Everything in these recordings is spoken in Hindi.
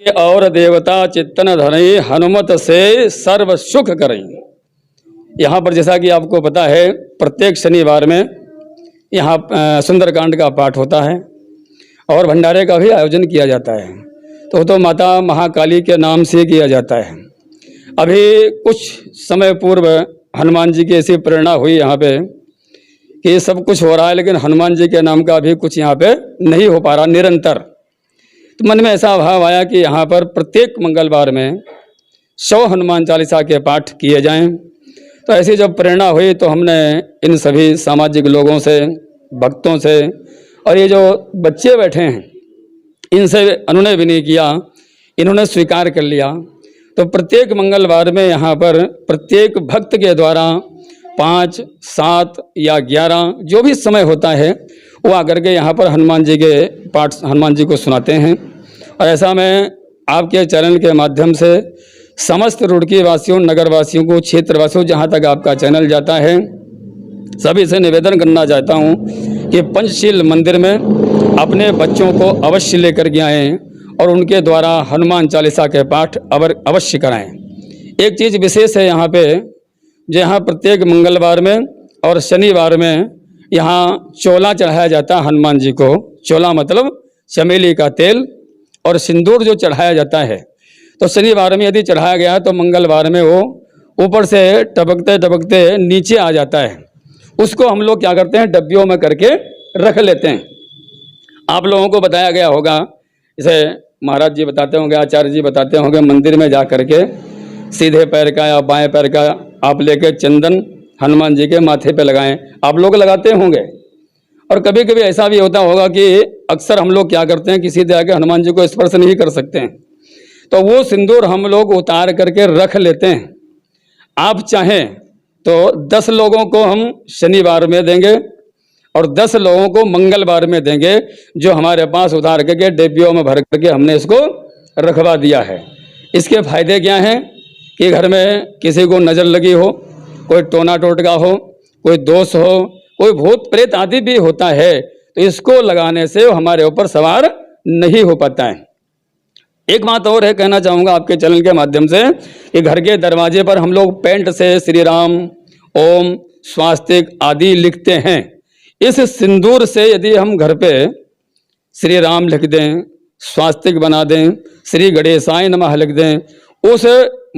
और देवता चित्तन धरई हनुमत से सर्व सुख करई। यहाँ पर जैसा कि आपको पता है प्रत्येक शनिवार में यहाँ सुंदरकांड का पाठ होता है और भंडारे का भी आयोजन किया जाता है। तो माता महाकाली के नाम से किया जाता है। अभी कुछ समय पूर्व हनुमान जी की ऐसी प्रेरणा हुई यहाँ पे कि सब कुछ हो रहा है लेकिन हनुमान जी के नाम का अभी कुछ यहाँ पे नहीं हो पा रहा निरंतर। तो मन में ऐसा भाव आया कि यहाँ पर प्रत्येक मंगलवार में 100 हनुमान चालीसा के पाठ किए जाएं। तो ऐसी जब प्रेरणा हुई तो हमने इन सभी सामाजिक लोगों से, भक्तों से और ये जो बच्चे बैठे हैं इनसे अनुनय विनय किया, इन्होंने स्वीकार कर लिया। तो प्रत्येक मंगलवार में यहाँ पर प्रत्येक भक्त के द्वारा 5, 7 या 11 जो भी समय होता है वो आकर के यहाँ पर हनुमान जी के पाठ हनुमान जी को सुनाते हैं। और ऐसा मैं आपके चैनल के माध्यम से समस्त रुड़की वासियों, नगर वासियों को, क्षेत्र वासियों, जहाँ तक आपका चैनल जाता है, सभी से निवेदन करना चाहता हूँ कि पंचशील मंदिर में अपने बच्चों को अवश्य लेकर के आएँ और उनके द्वारा हनुमान चालीसा के पाठ अवश्य कराएं। एक चीज़ विशेष है यहाँ पे, जो यहाँ प्रत्येक मंगलवार में और शनिवार में यहाँ चोला चढ़ाया जाता है हनुमान जी को। चोला मतलब चमेली का तेल और सिंदूर जो चढ़ाया जाता है। तो शनिवार में यदि चढ़ाया गया तो मंगलवार में वो ऊपर से टपकते टपकते नीचे आ जाता है। उसको हम लोग क्या करते हैं, डब्बियों में करके रख लेते हैं। आप लोगों को बताया गया होगा, जैसे महाराज जी बताते होंगे, आचार्य जी बताते होंगे, मंदिर में जा करके सीधे पैर का या बाएं पैर का आप लेके चंदन हनुमान जी के माथे पे लगाएं। आप लोग लगाते होंगे। और कभी कभी ऐसा भी होता होगा कि अक्सर हम लोग क्या करते हैं कि सीधे आके हनुमान जी को स्पर्श नहीं कर सकते हैं, तो वो सिंदूर हम लोग उतार करके रख लेते हैं। आप चाहें तो 10 लोगों को हम शनिवार में देंगे और 10 लोगों को मंगलवार में देंगे, जो हमारे पास उतार करके डिब्बियों में भर करके हमने इसको रखवा दिया है। इसके फायदे क्या हैं कि घर में किसी को नज़र लगी हो, कोई टोना टोटका हो, कोई दोष हो, कोई भूत प्रेत आदि भी होता है, तो इसको लगाने से वो हमारे ऊपर सवार नहीं हो पाता है। एक बात और है, कहना चाहूँगा आपके चैनल के माध्यम से कि घर के दरवाजे पर हम लोग पेंट से श्री राम, ओम, स्वास्तिक आदि लिखते हैं। इस सिंदूर से यदि हम घर पे श्री राम लिख दें, स्वास्तिक बना दें, श्री गणेशाय नमः लिख दें, उस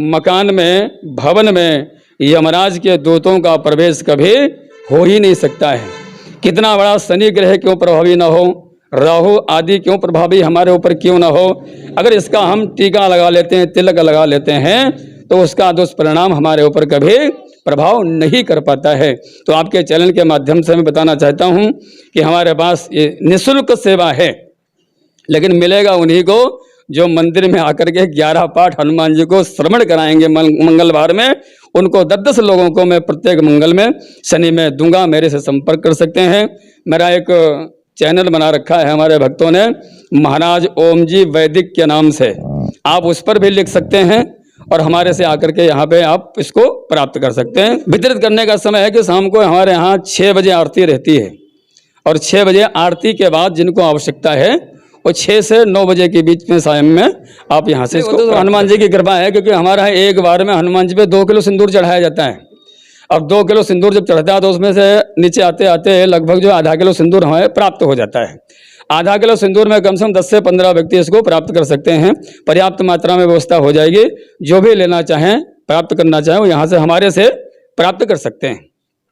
मकान में, भवन में यमराज के दूतों का प्रवेश कभी हो ही नहीं सकता है। कितना बड़ा शनि ग्रह क्यों प्रभावी ना हो, राहु आदि क्यों प्रभावी हमारे ऊपर क्यों ना हो, अगर इसका हम टीका लगा लेते हैं, तिलक लगा लेते हैं, तो उसका दुष्परिणाम हमारे ऊपर कभी प्रभाव नहीं कर पाता है। तो आपके चैनल के माध्यम से मैं बताना चाहता हूं कि हमारे पास ये निःशुल्क सेवा है, लेकिन मिलेगा उन्हीं को जो मंदिर में आकर के 11 पाठ हनुमान जी को श्रवण कराएंगे मंगलवार में। उनको 10-10 लोगों को मैं प्रत्येक मंगल में, शनि में दूंगा। मेरे से संपर्क कर सकते हैं। मेरा एक चैनल बना रखा है हमारे भक्तों ने, महाराज ओम जी वैदिक के नाम से। आप उस पर भी लिख सकते हैं और हमारे से आकर के यहाँ पे आप इसको प्राप्त कर सकते हैं। वितरित करने का समय है कि शाम को हमारे यहाँ 6 बजे आरती रहती है और 6 बजे आरती के बाद जिनको आवश्यकता है वो 6 से 9 बजे के बीच में शाम में आप यहाँ से इसको। तो हनुमान जी की कृपा है, क्योंकि हमारा एक बार में हनुमान जी पे 2 किलो सिंदूर चढ़ाया जाता है। अब 2 किलो सिंदूर जब चढ़ता है तो उसमें से नीचे आते आते लगभग जो आधा किलो सिंदूर हमें प्राप्त हो जाता है। आधा किलो सिंदूर में कम से कम 10 से 15 व्यक्ति इसको प्राप्त कर सकते हैं। पर्याप्त मात्रा में व्यवस्था हो जाएगी। जो भी लेना चाहें, प्राप्त करना चाहें, वो यहाँ से हमारे से प्राप्त कर सकते हैं।